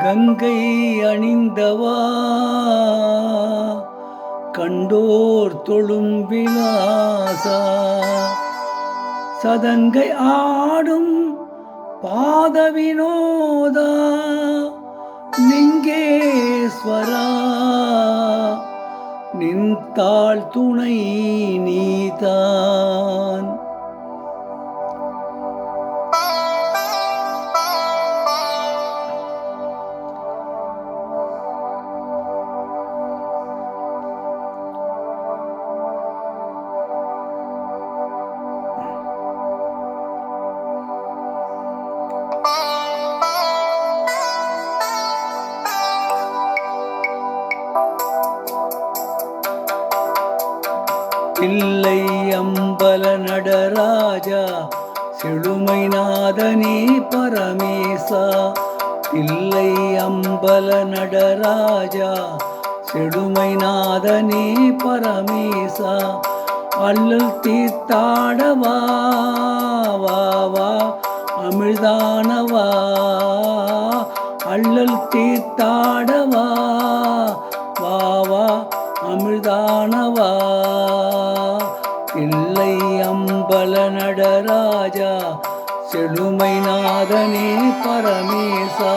கங்கை அணிந்தவா கண்டோர் தொழும் விலாசா சதங்கை ஆடும் பாத வினோதா லிங்கேஸ்வரா நின்றாள் துணை நீதான். தில்லை அம்பல நடராஜா செழுமை நாதனே பரமேசா. தில்லை அம்பல நடராஜா செழுமை நாதனே பரமேசா. அல்லல் தீர்த்தாடவா வா வா அமிழ்தானவா. அல்லல் தீர்த்தாடவா வா வா அமிழ்தானவா. தில்லை அம்பல நடராஜா செழுமை நாதனே பரமேசா.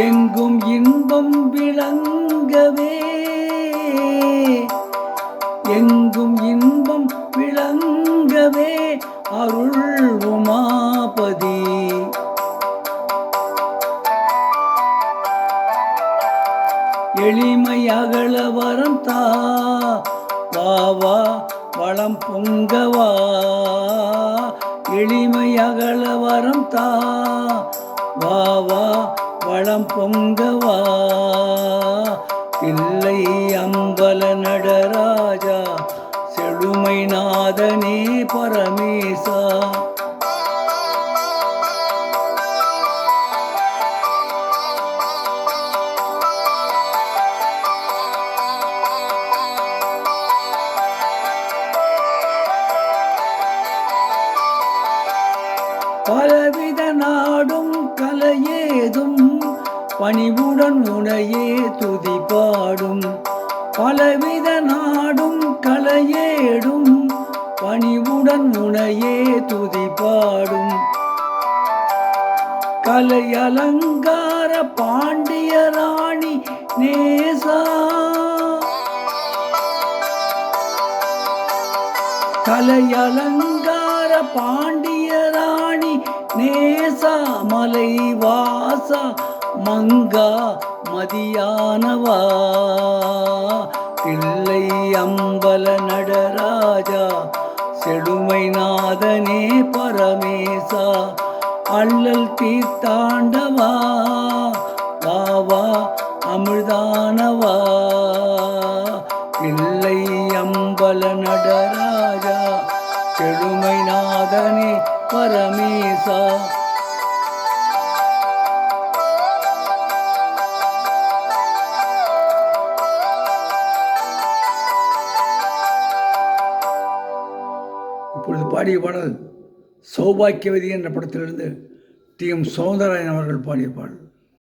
எங்கும் இன்பம் விளங்கவே எங்கும் இன்பம் விளங்கவே அருள் உமாபதி. எளிமை அகல வரம் தா வா வா வளம் பொங்கவா. எளிமை அகல வரம் தா வா வா வளம் பொங்கவா. தில்லை அம்பல நடராஜா செழுமை நாதனே பரமேசா. பலவித நாடும் கலையேதும் பணிவுடன் உனையே துதி பாடும். பலவித நாடும் கலையேடும் பணிவுடன் உனையே துதி பாடும். கலை அலங்கார பாண்டிய ராணி நேசா. கலை அலங்கார பாண்டிய ராணி நேசா. மலை வாசா மங்கா மதியானவா. தில்லை அம்பல நடராஜா செழுமை நாதனே பரமேசா. அல்லல் தீர்த்தாண்டவா வா வா அமிழ்தானவா. தில்லை அம்பல நடராஜா செழுமை நாதனே பரமேசா. இப்பொழுது பாடிய பாடல் சௌபாக்கியவதி என்ற படத்திலிருந்து டி.எம். சௌந்தரராயன் அவர்கள் பாடிய பாடல்.